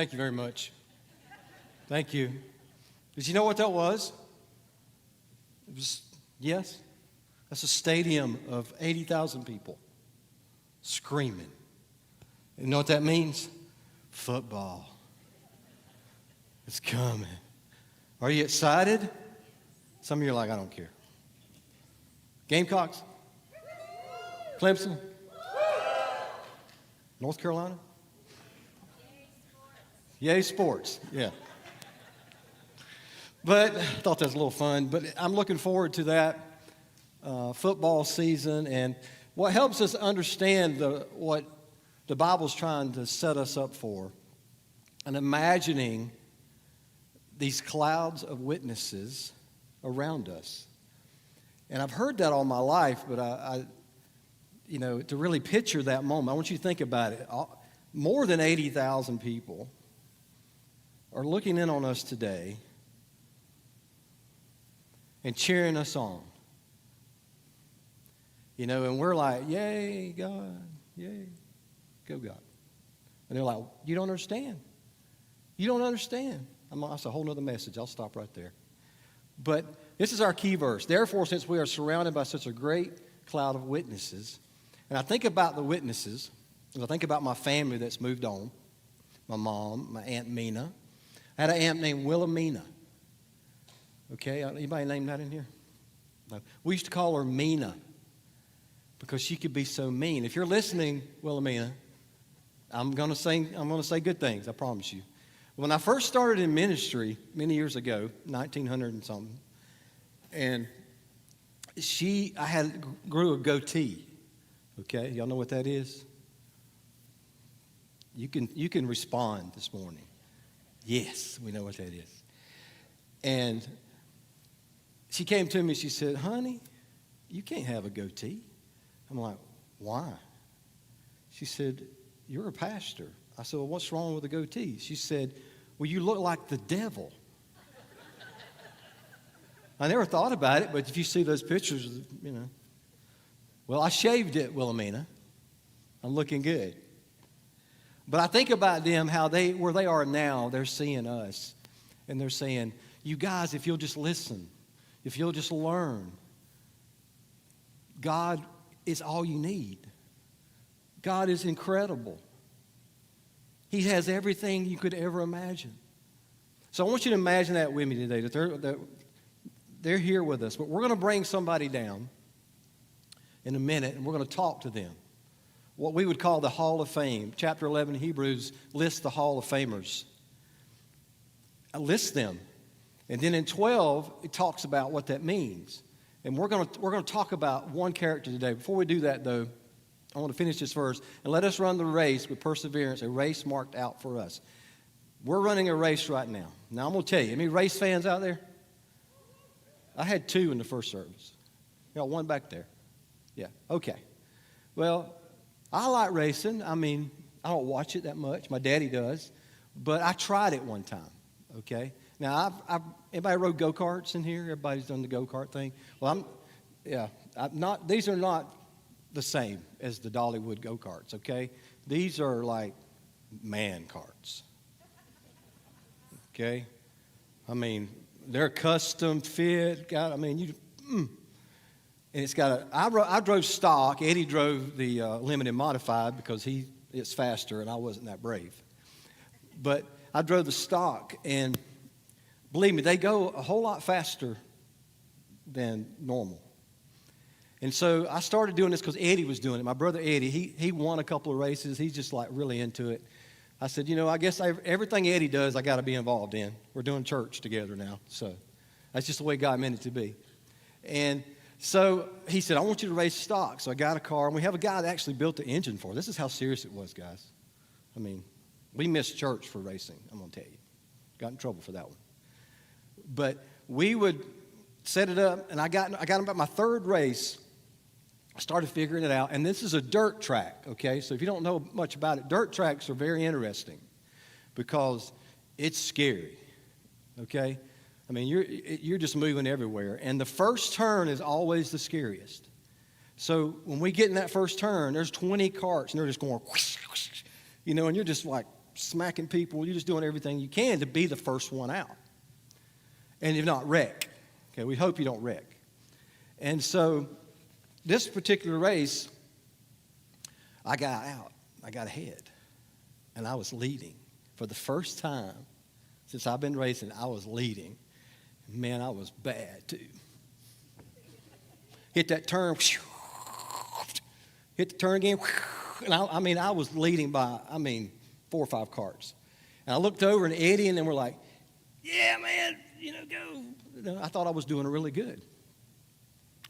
Thank you very much. Thank you. Did you know what that was? It was, yes, that's a stadium of 80,000 people screaming. You know what that means? Football. It's coming. Are you excited? Some of you are like, I don't care. Gamecocks? Clemson? North Carolina? Yay, sports. Yeah. But I thought that was a little fun. But I'm looking forward to that football season. And what helps us understand what the Bible's trying to set us up for, and imagining these clouds of witnesses around us. And I've heard that all my life, but I to really picture that moment, I want you to think about it. More than 80,000 people are looking in on us today and cheering us on. And we're like, yay, God, yay, go God. And they're like, you don't understand. You don't understand. That's a whole other message. I'll stop right there. But this is our key verse. Therefore, since we are surrounded by such a great cloud of witnesses, and I think about the witnesses, and I think about my family that's moved on, my mom, my Aunt Mina. I had an aunt named Wilhelmina. Okay, anybody named that in here? No. We used to call her Mina because she could be so mean. If you're listening, Wilhelmina, I'm going to say good things, I promise you. When I first started in ministry many years ago, 1900 and something, and I grew a goatee. Okay, y'all know what that is? You can respond this morning. Yes, we know what that is. And she came to me, she said, honey, you can't have a goatee. I'm like, why? She said, you're a pastor. I said, well, what's wrong with a goatee? She said, well, you look like the devil. I never thought about it, but if you see those pictures, Well, I shaved it, Wilhelmina. I'm looking good. But I think about them, where they are now, they're seeing us. And they're saying, you guys, if you'll just listen, if you'll just learn, God is all you need. God is incredible. He has everything you could ever imagine. So I want you to imagine that with me today, that they're here with us. But we're going to bring somebody down in a minute, and we're going to talk to them. What we would call the Hall of Fame. Chapter 11, Hebrews lists the Hall of Famers. I list them. And then in 12, it talks about what that means. And we're going to talk about one character today. Before we do that, though, I want to finish this verse. And let us run the race with perseverance, a race marked out for us. We're running a race right now. Now, I'm going to tell you, any race fans out there? I had 2 in the first service. Got one back there. Yeah, okay. Well, I like racing. I don't watch it that much. My daddy does. But I tried it one time, okay? Now, everybody rode go-karts in here? Everybody's done the go-kart thing? Well, these are not the same as the Dollywood go-karts, okay? These are like man karts, okay? They're custom fit. And it's got I drove stock. Eddie drove the limited modified because it's faster, and I wasn't that brave. But I drove the stock, and believe me, they go a whole lot faster than normal. And so I started doing this because Eddie was doing it. My brother Eddie, he won a couple of races. He's just like really into it. I said, I guess everything Eddie does, I got to be involved in. We're doing church together now, so that's just the way God meant it to be. And so he said, I want you to race stock. So I got a car, and we have a guy that actually built the engine for it. This is how serious it was, guys. We missed church for racing, I'm going to tell you. Got in trouble for that one. But we would set it up, and I got about my third race. I started figuring it out, and this is a dirt track, okay? So if you don't know much about it, dirt tracks are very interesting because it's scary, okay? You're just moving everywhere, and the first turn is always the scariest. So when we get in that first turn, there's 20 carts, and they're just going, whoosh, whoosh, and you're just like smacking people. You're just doing everything you can to be the first one out. And you're not wreck. Okay, we hope you don't wreck. And so this particular race, I got out. I got ahead. And I was leading. For the first time since I've been racing, I was leading. Man, I was bad, too. Hit that turn. Hit the turn again. And I was leading by, 4 or 5 cars. And I looked over and Eddie and them were like, yeah, man, go. I thought I was doing really good.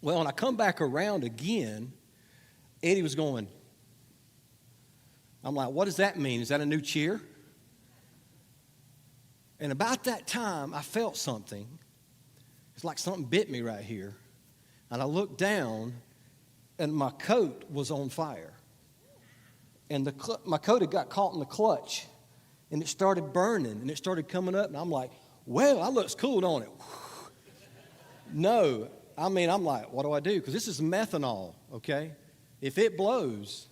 Well, when I come back around again, Eddie was going, I'm like, what does that mean? Is that a new cheer? And about that time, I felt something. It's like something bit me right here. And I looked down, and my coat was on fire. And my coat had got caught in the clutch, and it started burning, and it started coming up. And I'm like, well, that looks cool, don't it? No, I'm like, what do I do? Because this is methanol, okay? If it blows,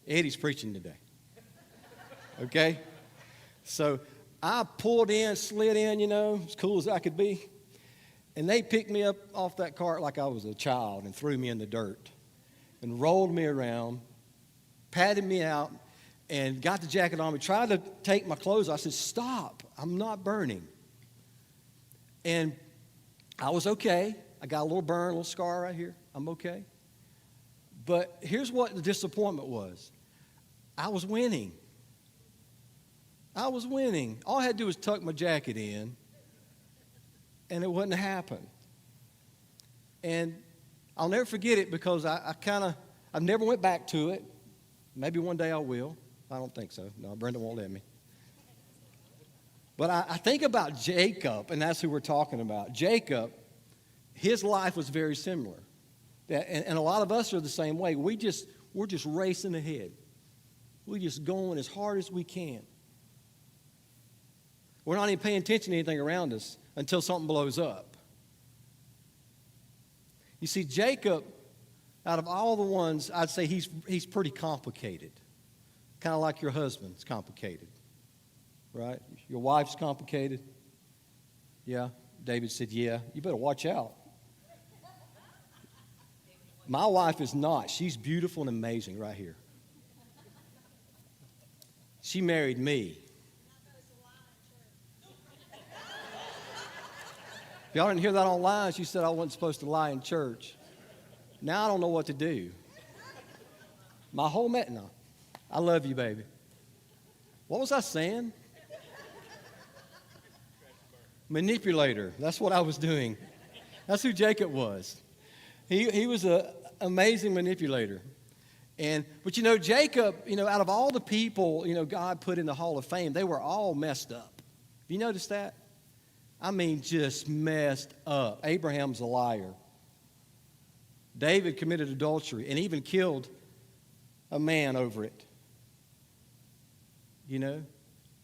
Eddie's preaching today, okay? So I pulled in, slid in, as cool as I could be. And they picked me up off that cart like I was a child and threw me in the dirt and rolled me around, patted me out, and got the jacket on me, tried to take my clothes off. I said, stop, I'm not burning. And I was okay. I got a little burn, a little scar right here. I'm okay. But here's what the disappointment was. I was winning. All I had to do was tuck my jacket in, and it wouldn't happen. And I'll never forget it because I never went back to it. Maybe one day I will. I don't think so. No, Brenda won't let me. But I think about Jacob, and that's who we're talking about. Jacob, his life was very similar. And a lot of us are the same way. We're just racing ahead. We're just going as hard as we can. We're not even paying attention to anything around us until something blows up. You see, Jacob, out of all the ones, I'd say he's pretty complicated. Kind of like your husband's complicated, right? Your wife's complicated. Yeah, David said, yeah. You better watch out. My wife is not. She's beautiful and amazing right here. She married me. If y'all didn't hear that online, she said I wasn't supposed to lie in church. Now I don't know what to do. My whole no. I love you, baby. What was I saying? Manipulator. That's what I was doing. That's who Jacob was. He was an amazing manipulator. But Jacob, out of all the people, God put in the Hall of Fame, they were all messed up. Have you noticed that? Just messed up. Abraham's a liar. David committed adultery and even killed a man over it.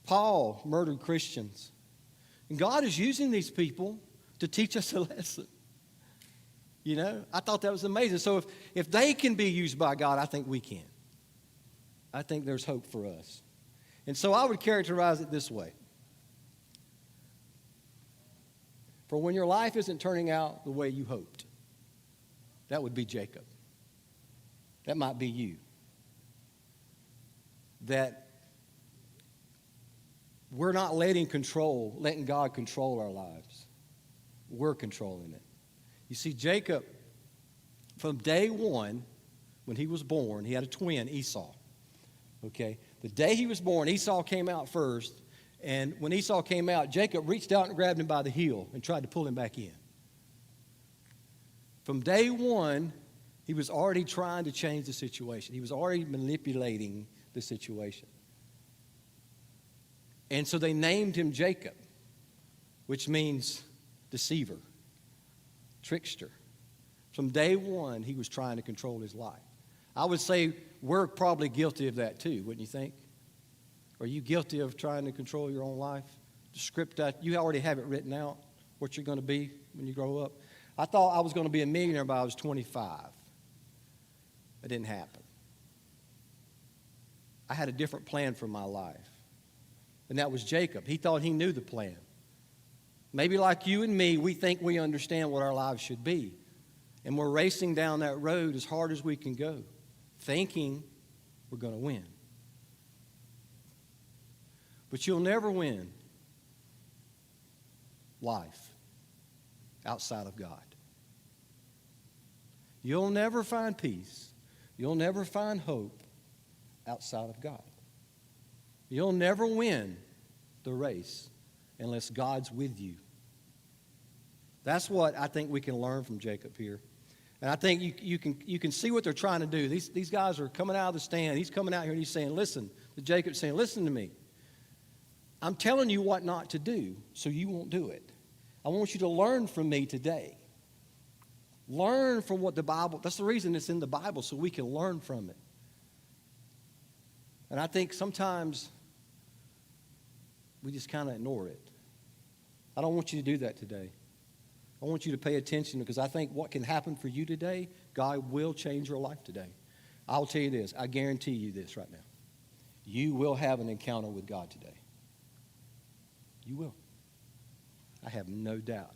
Paul murdered Christians. And God is using these people to teach us a lesson. I thought that was amazing. So if they can be used by God, I think we can. I think there's hope for us. And so I would characterize it this way. For when your life isn't turning out the way you hoped, that would be Jacob. That might be you. That we're not letting God control our lives. We're controlling it. You see, Jacob, from day one, when he was born, he had a twin, Esau. Okay? The day he was born, Esau came out first. And when Esau came out, Jacob reached out and grabbed him by the heel and tried to pull him back in. From day one, he was already trying to change the situation. He was already manipulating the situation. And so they named him Jacob, which means deceiver, trickster. From day one, he was trying to control his life. I would say we're probably guilty of that too, wouldn't you think? Are you guilty of trying to control your own life? The script that you already have it written out, what you're going to be when you grow up. I thought I was going to be a millionaire by I was 25. It didn't happen. I had a different plan for my life. And that was Jacob. He thought he knew the plan. Maybe like you and me, we think we understand what our lives should be. And we're racing down that road as hard as we can go, thinking we're going to win. But you'll never win life outside of God. You'll never find peace. You'll never find hope outside of God. You'll never win the race unless God's with you. That's what I think we can learn from Jacob here. And I think you can see what they're trying to do. These guys are coming out of the stand. He's coming out here and he's saying, listen, to Jacob saying, listen to me. I'm telling you what not to do, so you won't do it. I want you to learn from me today. Learn from what the Bible, that's the reason it's in the Bible, so we can learn from it. And I think sometimes we just kind of ignore it. I don't want you to do that today. I want you to pay attention because I think what can happen for you today, God will change your life today. I'll tell you this. I guarantee you this right now. You will have an encounter with God today. You will. I have no doubt.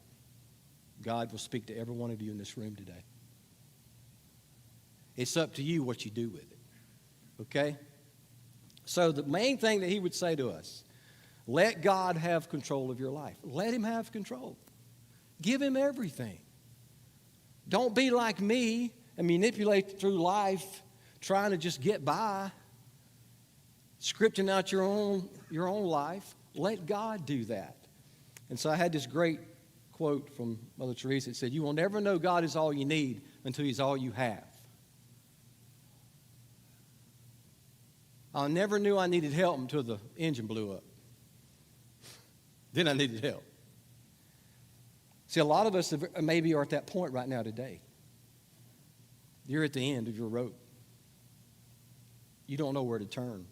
God will speak to every one of you in this room today. It's up to you what you do with it. Okay? So the main thing that he would say to us, let God have control of your life. Let him have control. Give him everything. Don't be like me and manipulate through life trying to just get by, scripting out your own life. Let God do that. And so I had this great quote from Mother Teresa. It said, you will never know God is all you need until he's all you have. I never knew I needed help until the engine blew up. Then I needed help. See, a lot of us maybe are at that point right now today. You're at the end of your rope. You don't know where to turn.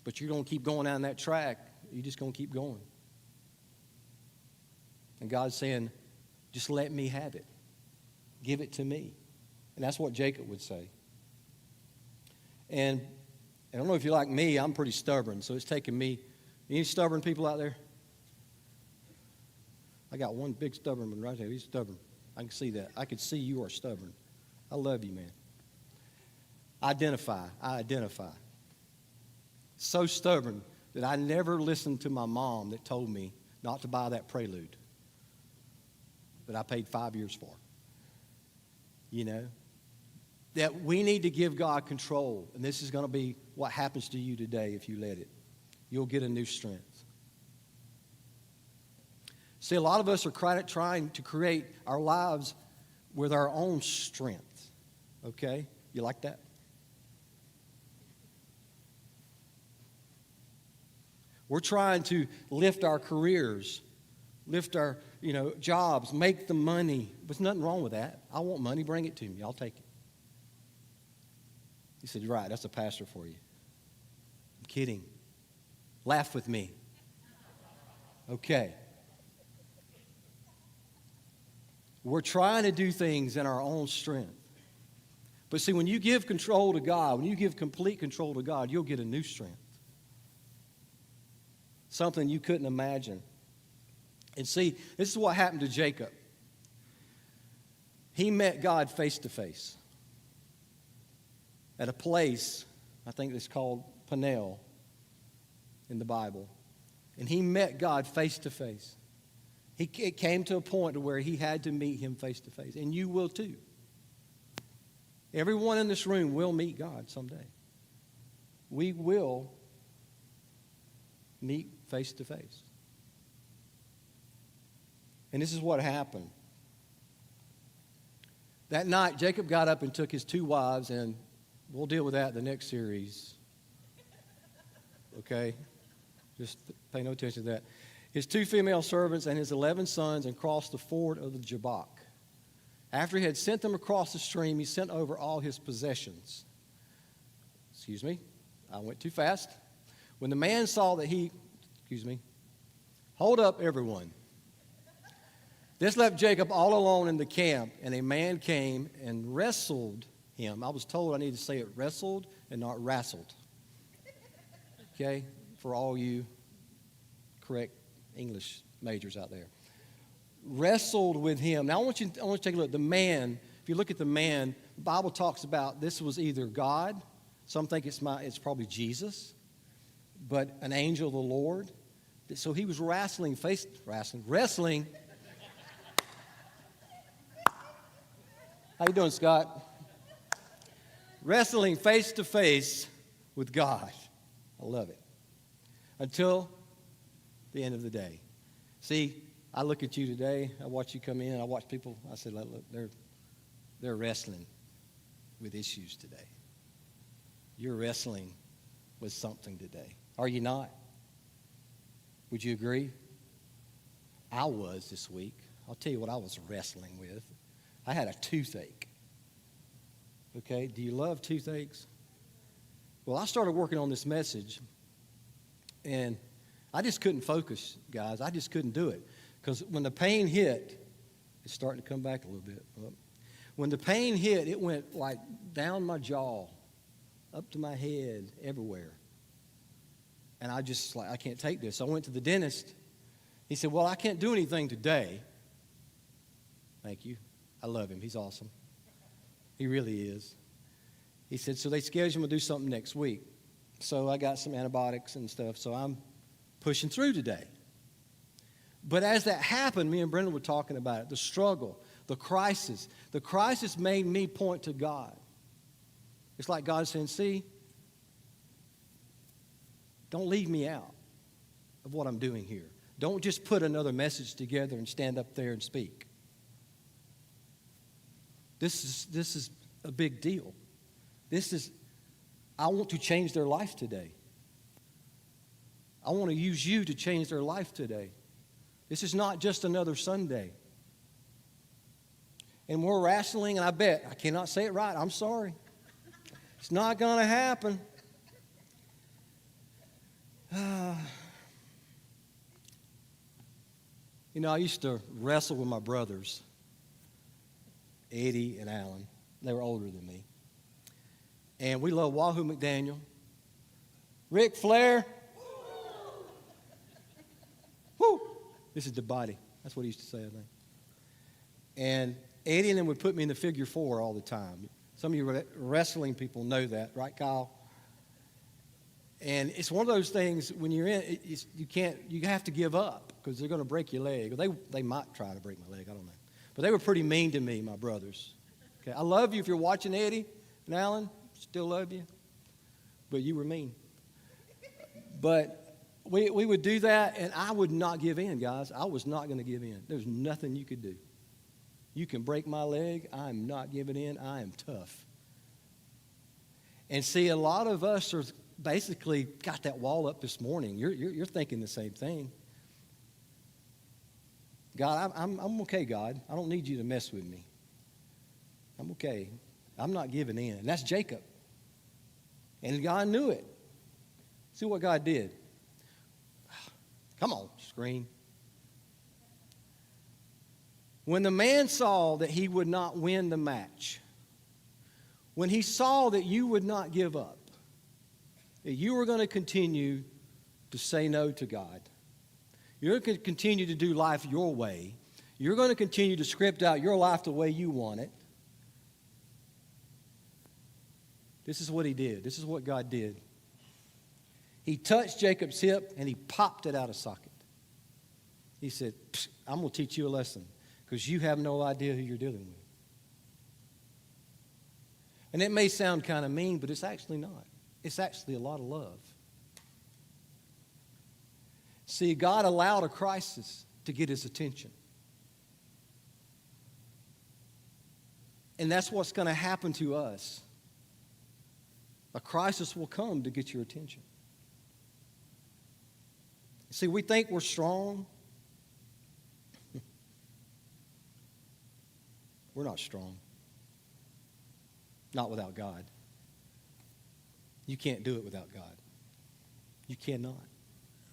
But you're going to keep going down that track. You're just going to keep going. And God's saying, just let me have it. Give it to me. And that's what Jacob would say. And I don't know if you're like me, I'm pretty stubborn, so it's taken me. Any stubborn people out there? I got one big stubborn one right there. He's stubborn. I can see that. I can see you are stubborn. I love you, man. I identify. So stubborn that I never listened to my mom that told me not to buy that Prelude that I paid 5 years for. You know? That we need to give God control. And this is going to be what happens to you today if you let it. You'll get a new strength. See, a lot of us are trying to create our lives with our own strength. Okay? You like that? We're trying to lift our careers, lift our, jobs, make the money. There's nothing wrong with that. I want money, bring it to me. I'll take it. He said, you're right, that's a pastor for you. I'm kidding. Laugh with me. Okay. We're trying to do things in our own strength. But see, when you give control to God, when you give complete control to God, you'll get a new strength. Something you couldn't imagine. And see, this is what happened to Jacob. He met God face to face at a place, I think it's called Peniel in the Bible. And he met God face to face. It came to a point to where he had to meet him face to face. And you will too. Everyone in this room will meet God someday. We will meet face to face. And this is what happened. That night, Jacob got up and took his 2 wives, and we'll deal with that in the next series. Okay? Just pay no attention to that. His 2 female servants and his 11 sons, and crossed the ford of the Jabbok. After he had sent them across the stream, he sent over all his possessions. Excuse me, I went too fast. When the man saw that hold up, everyone. This left Jacob all alone in the camp, and a man came and wrestled him. I was told I need to say it wrestled and not wrestled. Okay? For all you correct English majors out there. Wrestled with him. Now I want you to take a look. The man, if you look at the man, the Bible talks about this was either God, some think it's probably Jesus, but an angel of the Lord. So he was wrestling. How you doing, Scott? Wrestling face to face with God. I love it. Until the end of the day. See, I look at you today. I watch you come in. I watch people. I said, look, they're wrestling with issues today. You're wrestling with something today. Are you not? Would you agree? I was this week. I'll tell you what I was wrestling with. I had a toothache. Okay, do you love toothaches? Well, I started working on this message, and I just couldn't focus, guys. I just couldn't do it. Because when the pain hit, it's starting to come back a little bit. When the pain hit, it went like down my jaw, up to my head, everywhere. And I just I can't take this. So I went to the dentist. He said, well, I can't do anything today. Thank you. I love him. He's awesome. He really is. He said, so they scheduled me to do something next week. So I got some antibiotics and stuff. So I'm pushing through today. But as that happened, me and Brenda were talking about it, the struggle, the crisis. The crisis made me point to God. It's like God saying, see, don't leave me out of what I'm doing here. Don't just put another message together and stand up there and speak. This is a big deal. I want to change their life today. I want to use you to change their life today. This is not just another Sunday. And we're wrestling, and I cannot say it right. I'm sorry. It's not going to happen. You know, I used to wrestle with my brothers, Eddie and Alan. They were older than me. And we love Wahoo McDaniel. Ric Flair. Woo! This is the body. That's what he used to say, I think. And Eddie and them would put me in the figure four all the time. Some of you wrestling people know that, right, Kyle? And it's one of those things when you're in, you have to give up because they're going to break your leg. Or they might try to break my leg, I don't know. But they were pretty mean to me, my brothers. Okay, I love you if you're watching, Eddie and Alan. Still love you. But you were mean. But we would do that, and I would not give in, guys. I was not going to give in. There's nothing you could do. You can break my leg. I'm not giving in. I am tough. And see, a lot of us are basically got that wall up this morning. You're thinking the same thing. God, I'm okay, God. I don't need you to mess with me. I'm okay. I'm not giving in. And that's Jacob. And God knew it. See what God did. Come on, screen. When the man saw that he would not win the match, when he saw that you would not give up, that you were going to continue to say no to God, you're going to continue to do life your way, you're going to continue to script out your life the way you want it, this is what he did. This is what God did. He touched Jacob's hip and he popped it out of socket. He said, I'm going to teach you a lesson because you have no idea who you're dealing with. And it may sound kind of mean, but it's actually not. It's actually a lot of love. See, God allowed a crisis to get his attention. And that's what's going to happen to us. A crisis will come to get your attention. See, we think we're strong. We're not strong. Not without God. You can't do it without God. You cannot.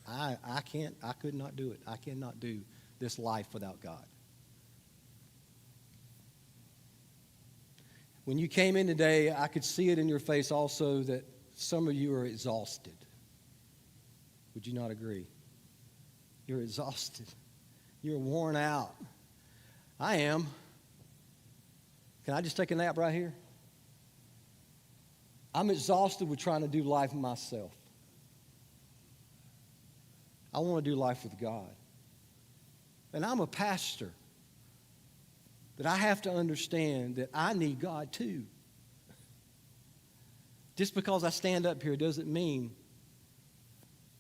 I can't. I could not do it. I cannot do this life without God. When you came in today, I could see it in your face also that some of you are exhausted. Would you not agree? You're exhausted. You're worn out. I am. Can I just take a nap right here? I'm exhausted with trying to do life myself. I want to do life with God. And I'm a pastor. But I have to understand that I need God too. Just because I stand up here doesn't mean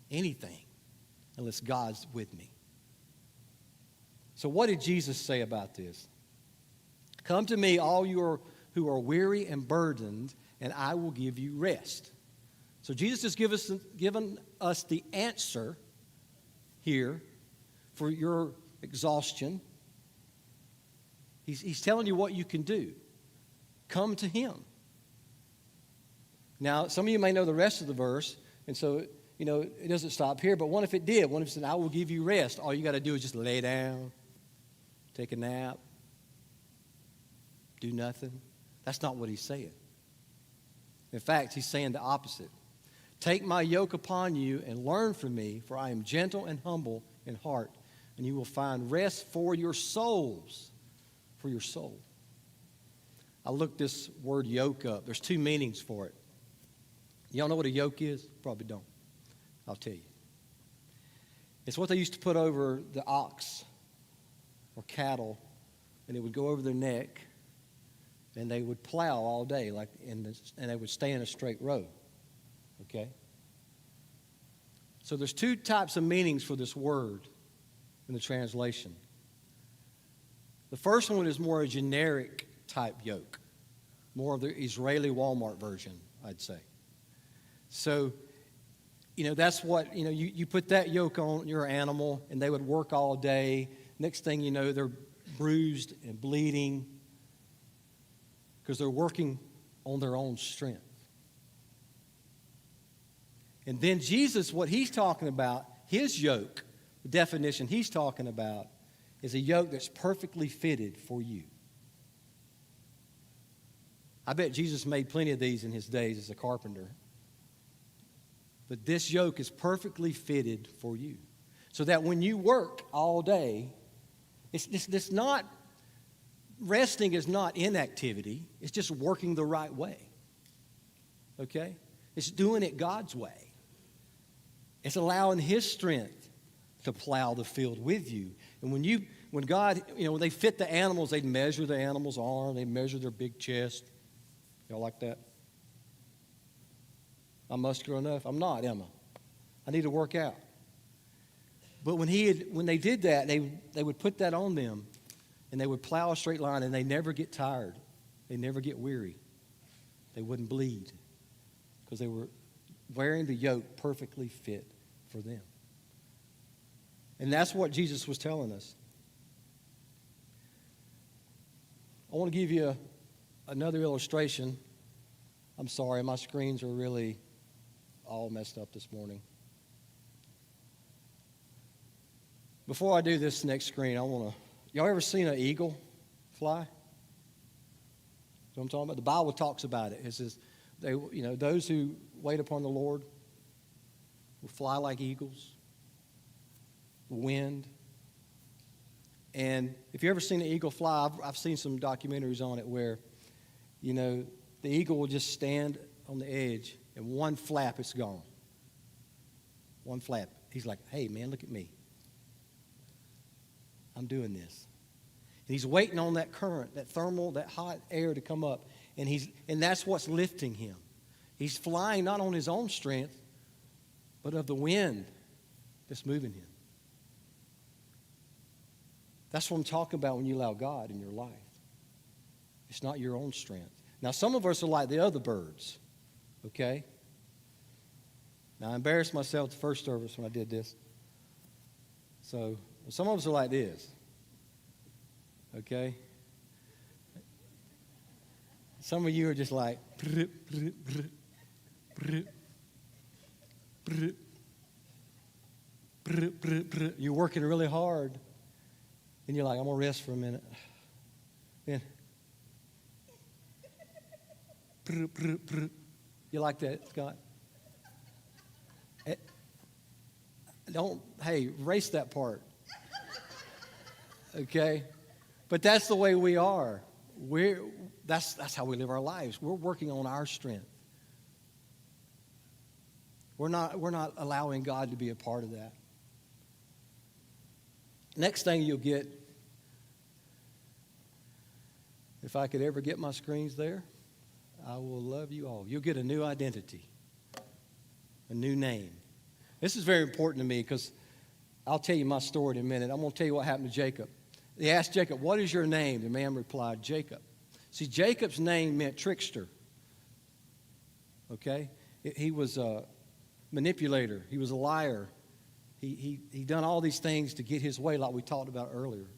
anything unless God's with me. So what did Jesus say about this? Come to me, all you who are weary and burdened, and I will give you rest. So Jesus has given us the answer here for your exhaustion. He's telling you what you can do. Come to him. Now, some of you may know the rest of the verse, and so, it doesn't stop here, but what if it did? What if it said, I will give you rest? All you got to do is just lay down, take a nap, do nothing. That's not what he's saying. In fact, he's saying the opposite. Take my yoke upon you and learn from me, for I am gentle and humble in heart, and you will find rest for your souls. For your soul. I looked this word yoke up. There's two meanings for it. Y'all know what a yoke is? Probably don't. I'll tell you. It's what they used to put over the ox or cattle, and it would go over their neck, and they would plow all day, and they would stay in a straight row. Okay? So there's two types of meanings for this word in the translation. The first one is more a generic type yoke, more of the Israeli Walmart version, I'd say. So, that's what, you put that yoke on your animal, and they would work all day. Next thing you know, they're bruised and bleeding because they're working on their own strength. And then Jesus, what he's talking about, his yoke, the definition he's talking about, is a yoke that's perfectly fitted for you. I bet Jesus made plenty of these in his days as a carpenter. But this yoke is perfectly fitted for you. So that when you work all day, it's not, resting is not inactivity. It's just working the right way. Okay? It's doing it God's way. It's allowing his strength to plow the field with you. And when God, when they fit the animals, they'd measure the animal's arm, they'd measure their big chest. Y'all like that? I'm muscular enough? I'm not, am I? I need to work out. But when they did that, they would put that on them, and they would plow a straight line, and they never get tired. They never get weary. They wouldn't bleed because they were wearing the yoke perfectly fit for them. And that's what Jesus was telling us. I want to give you another illustration. I'm sorry, my screens are really all messed up this morning. Before I do this next screen, y'all ever seen an eagle fly? You know what I'm talking about? The Bible talks about it. It says, those who wait upon the Lord will fly like eagles. The wind. And if you've ever seen an eagle fly, I've seen some documentaries on it where, the eagle will just stand on the edge, and one flap, it's gone. One flap. He's like, hey, man, look at me. I'm doing this. And he's waiting on that current, that thermal, that hot air to come up, and that's what's lifting him. He's flying not on his own strength, but of the wind that's moving him. That's what I'm talking about when you allow God in your life. It's not your own strength. Now, some of us are like the other birds, okay? Now, I embarrassed myself the first service when I did this. So, some of us are like this, okay? Some of you are just like, you're working really hard. And you're like, I'm going to rest for a minute. Then, you like that, Scott? hey, erase that part. Okay? But that's the way we are. That's how we live our lives. We're working on our strength. We're not allowing God to be a part of that. Next thing you'll get, if I could ever get my screens there, I will love you all. You'll get a new identity, a new name. This is very important to me because I'll tell you my story in a minute. I'm going to tell you what happened to Jacob. They asked Jacob, "What is your name?" The man replied, "Jacob." See, Jacob's name meant trickster. Okay? He was a manipulator. He was a liar. He done all these things to get his way, like we talked about earlier.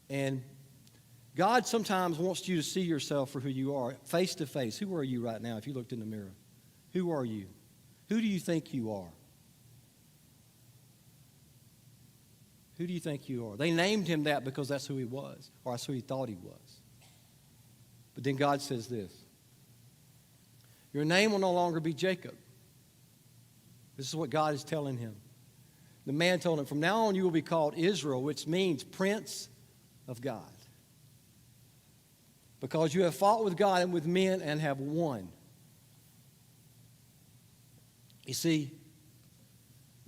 And God sometimes wants you to see yourself for who you are, face to face. Who are you right now if you looked in the mirror? Who are you? Who do you think you are? Who do you think you are? They named him that because that's who he was, or that's who he thought he was. But then God says this: your name will no longer be Jacob. This is what God is telling him. The man told him, from now on you will be called Israel, which means Prince of God. Because you have fought with God and with men and have won. You see,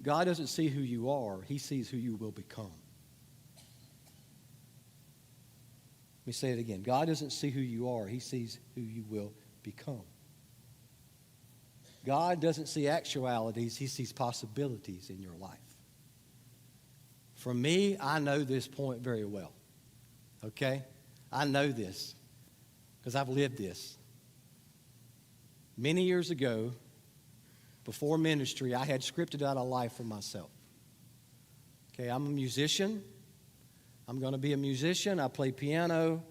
God doesn't see who you are. He sees who you will become. Let me say it again. God doesn't see who you are. He sees who you will become. God doesn't see actualities. He sees possibilities in your life. For me, I know this point very well. Okay? I know this because I've lived this. Many years ago, before ministry, I had scripted out a life for myself. Okay, I'm a musician. I'm going to be a musician. I play piano.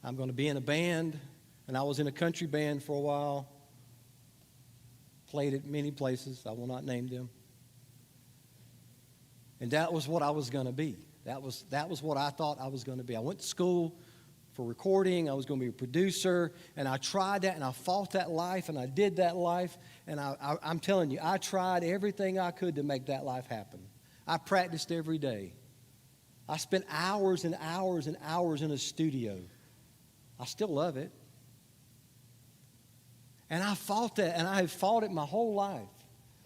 I'm going to be in a band. And I was in a country band for a while. Played at many places. I will not name them. And that was what I was going to be. That was what I thought I was going to be. I went to school for recording. I was going to be a producer. And I tried that, and I fought that life, and I did that life. And I'm telling you, I tried everything I could to make that life happen. I practiced every day. I spent hours and hours and hours in a studio. I still love it. And I fought that, and I have fought it my whole life.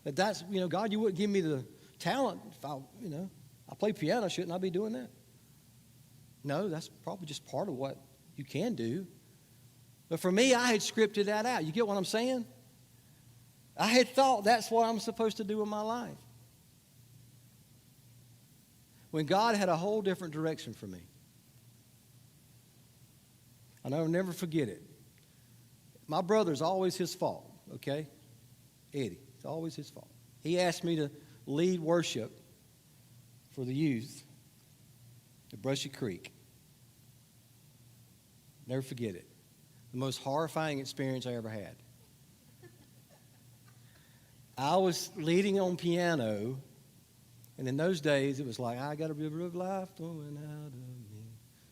That's, God, you wouldn't give me the talent if I play piano. Shouldn't I be doing that? No, that's probably just part of what you can do. But for me, I had scripted that out. You get what I'm saying? I had thought that's what I'm supposed to do in my life. When God had a whole different direction for me. And I'll never forget it. My brother's always his fault, okay? Eddie, it's always his fault. He asked me to lead worship for the youth at Brushy Creek. Never forget it. The most horrifying experience I ever had. I was leading on piano, and in those days it was like, I got a river of life flowing out of me.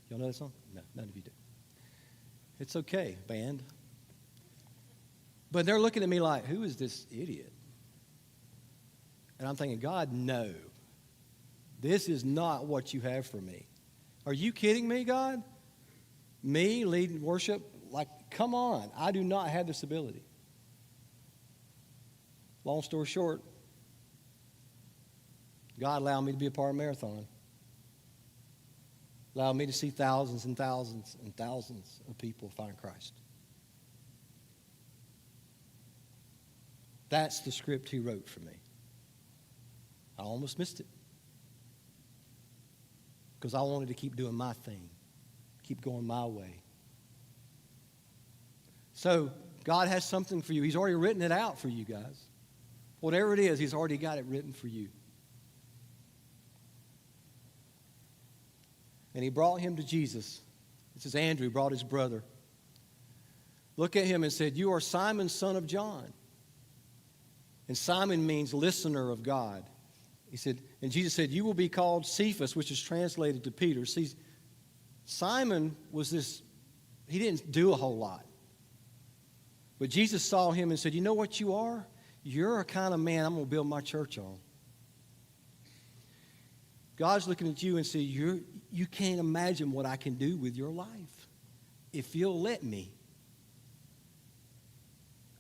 Y'all know that song? No, none of you do. It's okay, band. But they're looking at me like, who is this idiot? And I'm thinking, God, no. This is not what you have for me. Are you kidding me, God? Me leading worship? Like, come on. I do not have this ability. Long story short, God allowed me to be a part of a marathon. Allowed me to see thousands and thousands and thousands of people find Christ. That's the script he wrote for me. I almost missed it. Because I wanted to keep doing my thing. Keep going my way. So, God has something for you. He's already written it out for you guys. Whatever it is, he's already got it written for you. And he brought him to Jesus. This is Andrew, brought his brother. Looked at him and said, "You are Simon, son of John." And Simon means listener of God. He said, and Jesus said, "You will be called Cephas," which is translated to Peter. See, Simon was this, he didn't do a whole lot. But Jesus saw him and said, "You know what you are? you're a kind of man I'm going to build my church on. God's looking at you and saying, you can't imagine what I can do with your life. If you'll let me,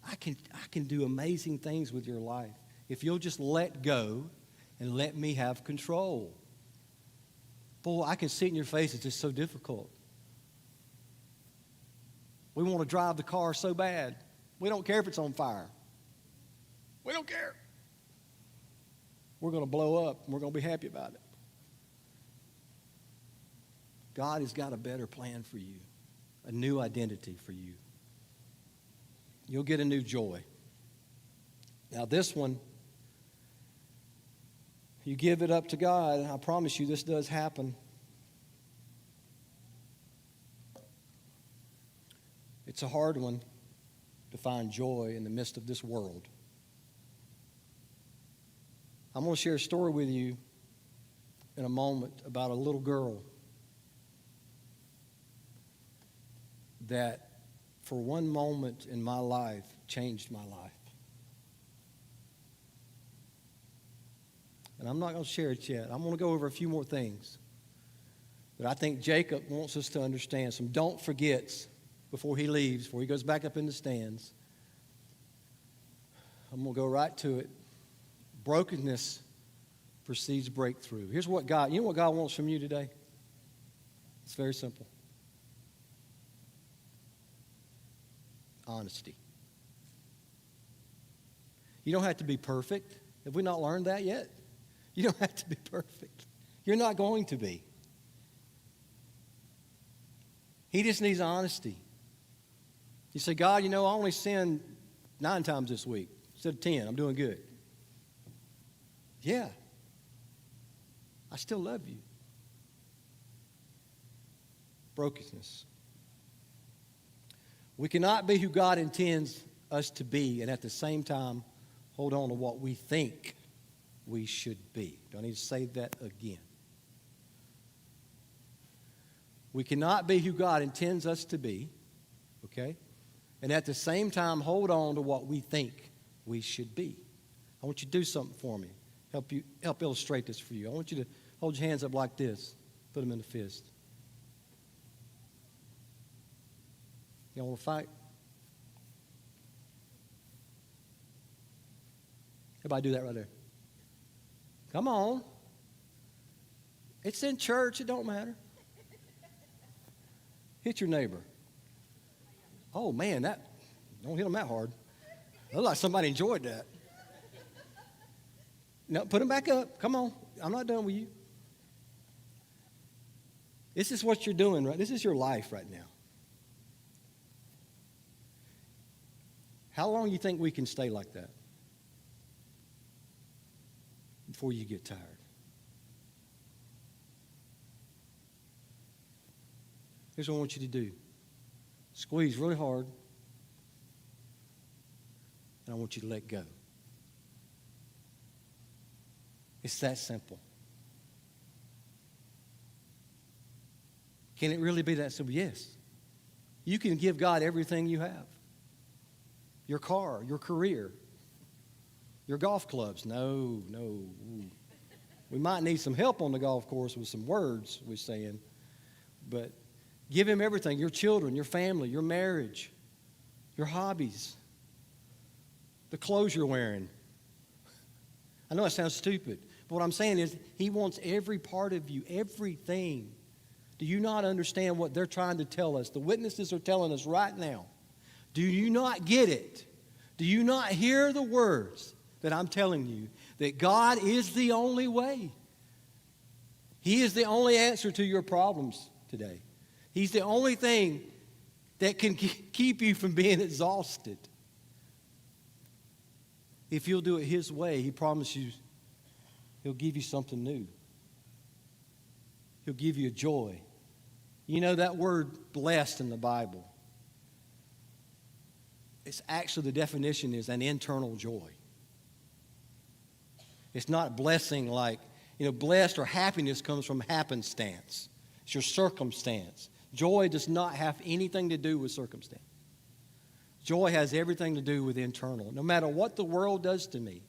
I can do amazing things with your life. If you'll just let go and let me have control. Boy, I can see it in your face. It's just so difficult. We want to drive the car so bad. We don't care if it's on fire. We don't care. We're going to blow up, and we're going to be happy about it. God has got a better plan for you, a new identity for you. You'll get a new joy. Now this one, you give it up to God, and I promise you this does happen. It's a hard one to find joy in the midst of this world. I'm going to share a story with you in a moment about a little girl that for one moment in my life changed my life. And I'm not going to share it yet. I'm going to go over a few more things that I think Jacob wants us to understand. Some don't forgets before he leaves, before he goes back up in the stands. I'm going to go right to it. Brokenness precedes breakthrough. Here's what God, you know what God wants from you today? It's very simple. Honesty. You don't have to be perfect. Have we not learned that yet? You don't have to be perfect. You're not going to be. He just needs honesty. You say, God, I only sinned 9 times this week instead of 10. I'm doing good. Yeah. I still love you. Brokenness. We cannot be who God intends us to be and at the same time hold on to what we think we should be. Do I need to say that again? We cannot be who God intends us to be, okay? And at the same time hold on to what we think we should be. I want you to do something for me. Help illustrate this for you. I want you to hold your hands up like this. Put them in a fist. You want to fight? Everybody do that right there. Come on. It's in church. It don't matter. Hit your neighbor. Oh, man, don't hit them that hard. Look like somebody enjoyed that. No, put them back up. Come on. I'm not done with you. This is what you're doing, right? This is your life right now. How long do you think we can stay like that before you get tired? Here's what I want you to do. Squeeze really hard, and I want you to let go. It's that simple. Can it really be that simple? Yes. You can give God everything you have. Your car, your career, your golf clubs. No. We might need some help on the golf course with some words we're saying, but give him everything. Your children, your family, your marriage, your hobbies, the clothes you're wearing. I know that sounds stupid, but what I'm saying is he wants every part of you, everything. Do you not understand what they're trying to tell us? The witnesses are telling us right now. Do you not get it? Do you not hear the words that I'm telling you? That God is the only way. He is the only answer to your problems today. He's the only thing that can keep you from being exhausted. If you'll do it his way, he promises he'll give you something new. He'll give you a joy. You know that word blessed in the Bible, it's actually, the definition is an internal joy. It's not blessing like, blessed or happiness comes from happenstance. It's your circumstance. Joy does not have anything to do with circumstance. Joy has everything to do with internal. No matter what the world does to me,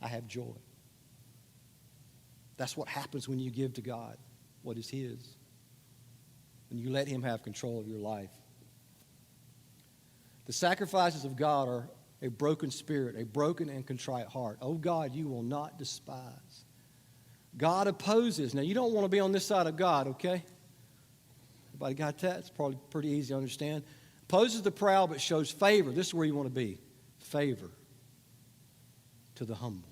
I have joy. That's what happens when you give to God what is His, when you let Him have control of your life. The sacrifices of God are a broken spirit, a broken and contrite heart. Oh God, you will not despise. God opposes. Now, you don't want to be on this side of God, okay? Everybody got that? It's probably pretty easy to understand. Opposes the proud, but shows favor. This is where you want to be. Favor to the humble.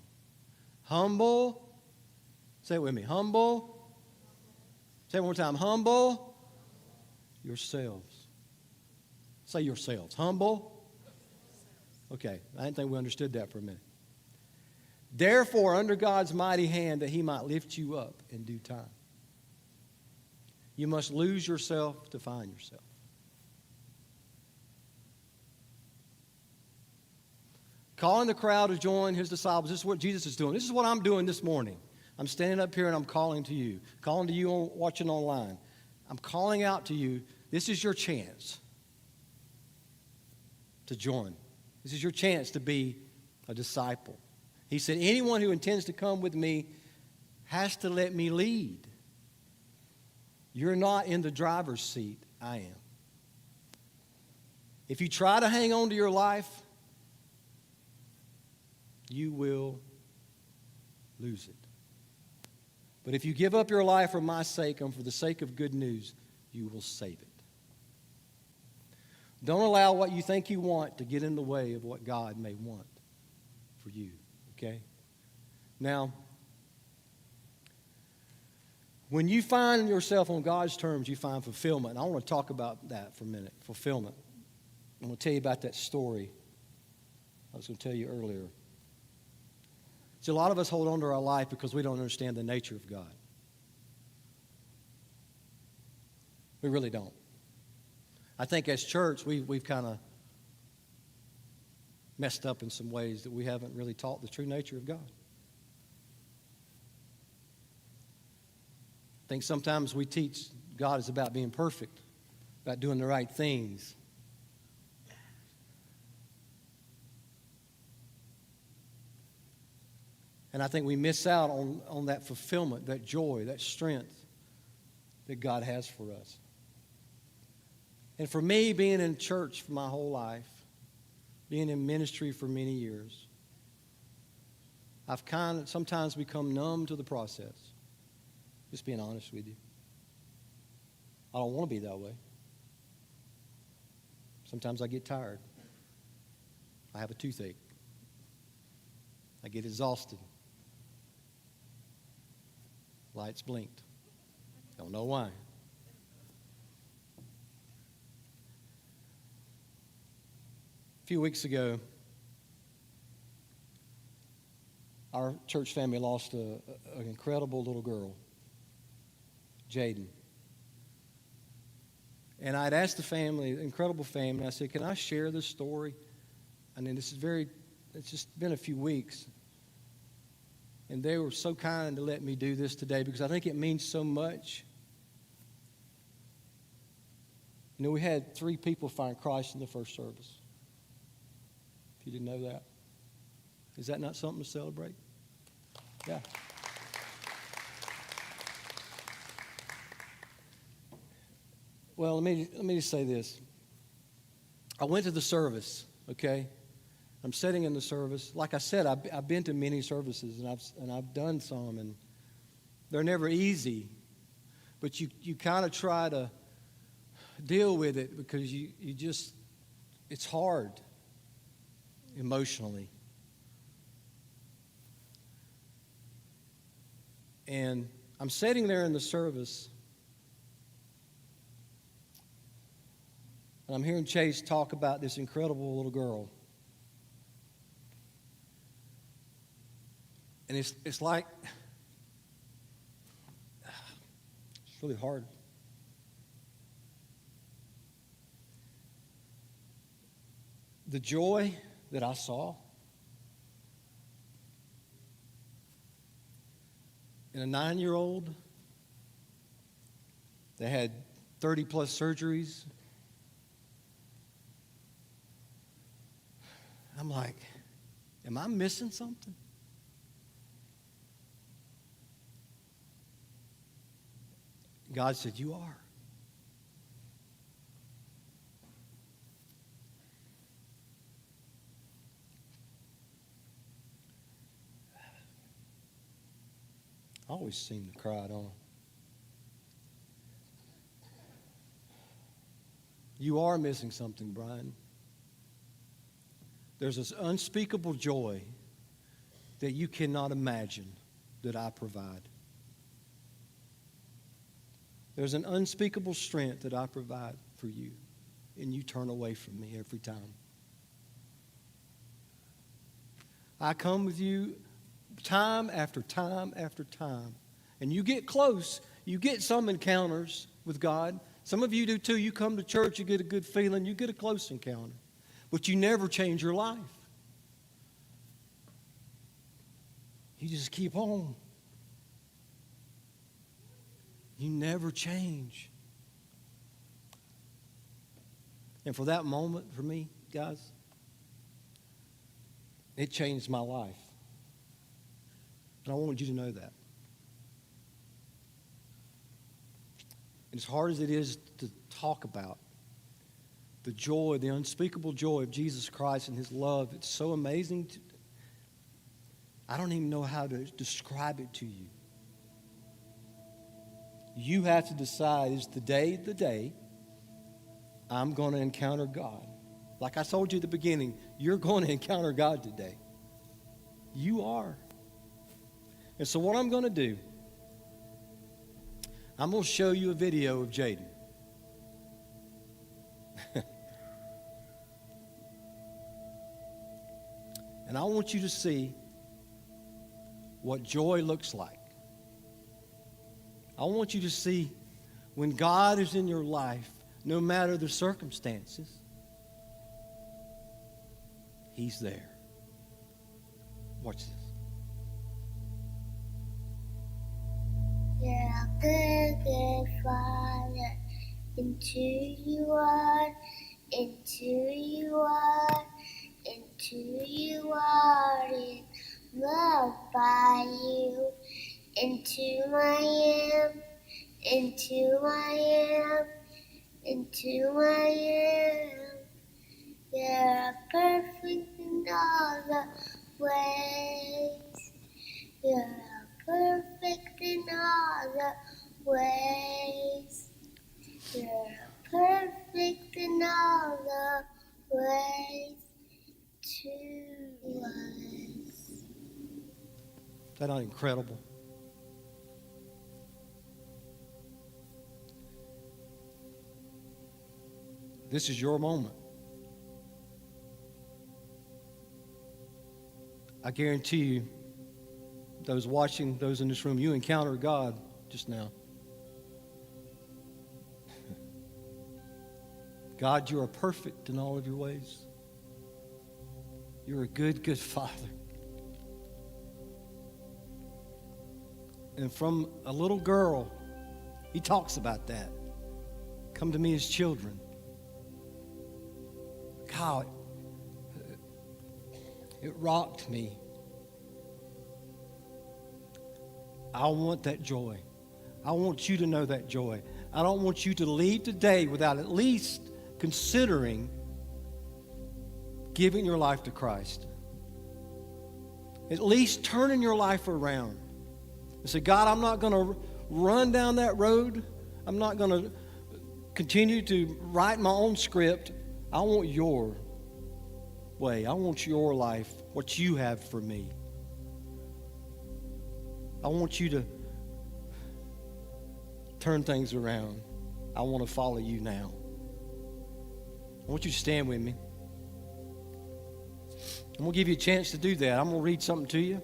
Humble. Say it with me. Humble. Say it one more time. Humble yourselves. Say yourselves. Humble. Okay. I didn't think we understood that for a minute. Therefore, under God's mighty hand, that He might lift you up in due time. You must lose yourself to find yourself. Calling the crowd to join His disciples. This is what Jesus is doing. This is what I'm doing this morning. I'm standing up here and I'm calling to you. Calling to you watching online. I'm calling out to you. This is your chance to join. This is your chance to be a disciple. He said, anyone who intends to come with me has to let me lead. You're not in the driver's seat. I am. If you try to hang on to your life, you will lose it. But if you give up your life for my sake and for the sake of good news, you will save it. Don't allow what you think you want to get in the way of what God may want for you. Okay? Now, when you find yourself on God's terms, you find fulfillment. And I want to talk about that for a minute. Fulfillment. I'm going to tell you about that story I was going to tell you earlier. See, a lot of us hold on to our life because we don't understand the nature of God. We really don't. I think as church, we've kind of messed up in some ways that we haven't really taught the true nature of God. I think sometimes we teach God is about being perfect, about doing the right things. And I think we miss out on that fulfillment, that joy, that strength that God has for us. And for me, being in church for my whole life, being in ministry for many years, I've kind of sometimes become numb to the process. Just being honest with you. I don't want to be that way. Sometimes I get tired. I have a toothache. I get exhausted. Lights blinked. Don't know why. A few weeks ago, our church family lost an incredible little girl, Jaden. And I'd asked the family, incredible family, I said, can I share this story? I mean, it's just been a few weeks. And they were so kind to let me do this today because I think it means so much. You know, we had 3 people find Christ in the first service. If you didn't know that. Is that not something to celebrate? Yeah. Well, let me just say this. I went to the service, okay? I'm sitting in the service. Like I said, I've been to many services, and I've done some, and they're never easy. But you kind of try to deal with it because you just, it's hard emotionally. And I'm sitting there in the service, and I'm hearing Chase talk about this incredible little girl. And it's like, it's really hard. The joy that I saw in a 9-year-old that had 30 plus surgeries, I'm like, am I missing something? God said, you are. I always seem to cry, don't I? You are missing something, Bryan. There's this unspeakable joy that you cannot imagine that I provide. There's an unspeakable strength that I provide for you, and you turn away from me every time. I come with you time after time after time, and you get close. You get some encounters with God. Some of you do too. You come to church, you get a good feeling, you get a close encounter, but you never change your life. You just keep on. You never change. And for that moment, for me, guys, it changed my life. And I wanted you to know that. And as hard as it is to talk about, the joy, the unspeakable joy of Jesus Christ and his love, it's so amazing. I don't even know how to describe it to you. You have to decide, is today the day I'm going to encounter God? Like I told you at the beginning, you're going to encounter God today. You are. And so what I'm going to do, I'm going to show you a video of Jaden. And I want you to see what joy looks like. I want you to see when God is in your life, no matter the circumstances, he's there. Watch this. You're a good, good Father. Into you are, into you are, into you are, and loved by you. Into I am, into I am, into I am. You're perfect in all the ways. You're perfect in all the ways. You're perfect in all the ways to us. Is that not incredible? This is your moment. I guarantee you, those watching, those in this room, you encountered God just now. God, you are perfect in all of your ways. You're a good, good Father. And from a little girl, he talks about that. Come to me as children. God, it rocked me. I want that joy. I want you to know that joy. I don't want you to leave today without at least considering giving your life to Christ. At least turning your life around. And say, God, I'm not going to run down that road. I'm not going to continue to write my own script. I want your way. I want your life, what you have for me. I want you to turn things around. I want to follow you now. I want you to stand with me. I'm going to give you a chance to do that. I'm going to read something to you.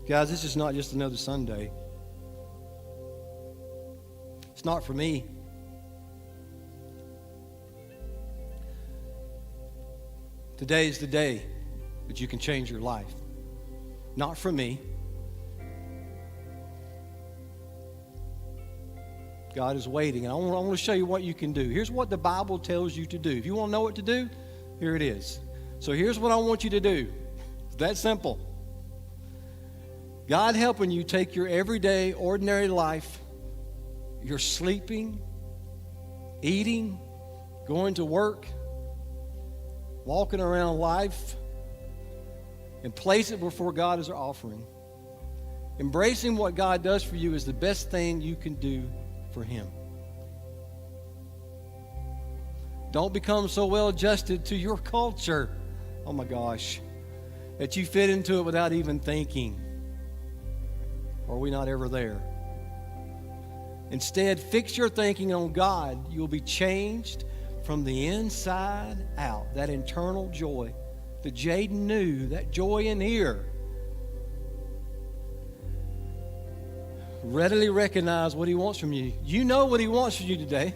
Guys, this is not just another Sunday. It's not for me. Today is the day that you can change your life. Not for me. God is waiting. And I want to show you what you can do. Here's what the Bible tells you to do. If you want to know what to do, here it is. So here's what I want you to do. It's that simple. God helping you take your everyday, ordinary life, you're sleeping, eating, going to work, walking around life, and place it before God as an offering. Embracing what God does for you is the best thing you can do for Him. Don't become so well adjusted to your culture, oh my gosh, that you fit into it without even thinking. Or are we not ever there? Instead, fix your thinking on God. You'll be changed from the inside out. That internal joy that Jaden knew, that joy in here. Readily recognize what He wants from you. You know what He wants from you today.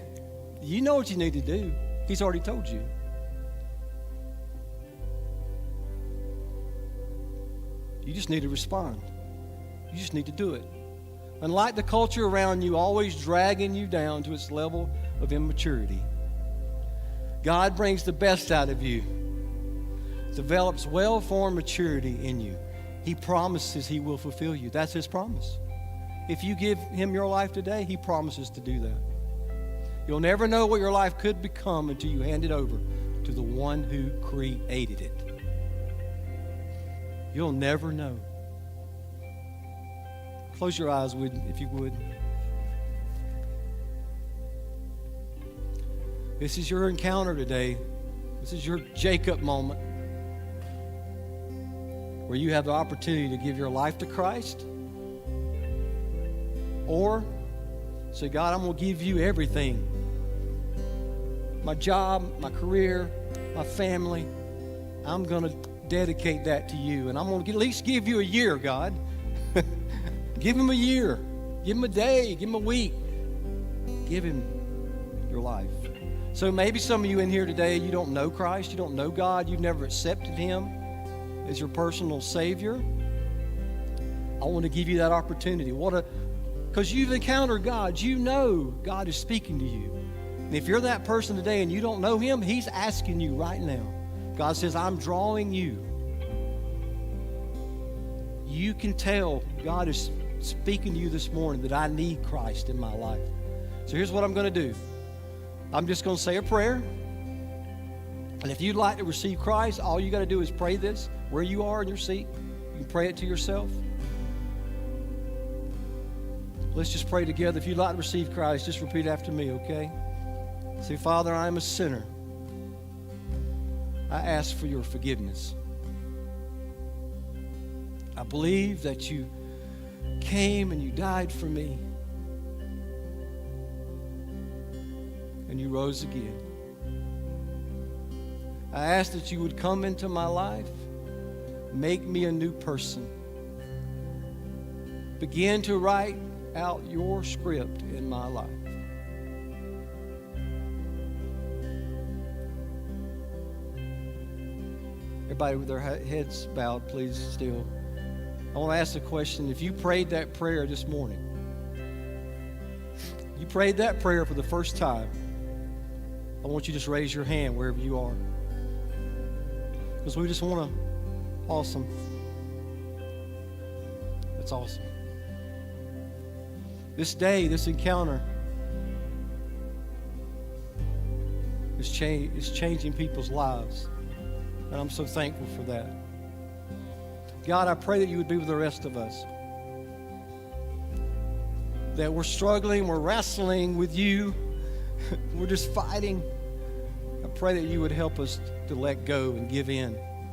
You know what you need to do. He's already told you. You just need to respond. You just need to do it. Unlike the culture around you always dragging you down to its level of immaturity, God brings the best out of you, develops well-formed maturity in you. He promises He will fulfill you. That's His promise. If you give Him your life today, He promises to do that. You'll never know what your life could become until you hand it over to the one who created it. You'll never know. Close your eyes, if you would. This is your encounter today. This is your Jacob moment where you have the opportunity to give your life to Christ, or say, God, I'm going to give you everything. My job, my career, my family. I'm going to dedicate that to you. And I'm going to at least give you a year, God. Give Him a year. Give Him a day. Give Him a week. Give Him your life. So maybe some of you in here today, you don't know Christ. You don't know God. You've never accepted Him as your personal Savior. I want to give you that opportunity. Because you've encountered God. You know God is speaking to you. And if you're that person today and you don't know Him, He's asking you right now. God says, I'm drawing you. You can tell God is speaking to you this morning that I need Christ in my life. So here's what I'm going to do. I'm just going to say a prayer. And if you'd like to receive Christ, all you got to do is pray this where you are in your seat. You can pray it to yourself. Let's just pray together. If you'd like to receive Christ, just repeat after me, okay? Say, Father, I am a sinner. I ask for your forgiveness. I believe that you came and you died for me. And you rose again. I ask that you would come into my life, make me a new person. Begin to write out your script in my life. Everybody with their heads bowed, please, still. I want to ask a question. If you prayed that prayer this morning, you prayed that prayer for the first time, I want you to just raise your hand wherever you are. Because we just want to, awesome. That's awesome. This day, this encounter is changing people's lives. And I'm so thankful for that. God, I pray that you would be with the rest of us. That we're struggling, we're wrestling with you. We're just fighting. I pray that you would help us to let go and give in.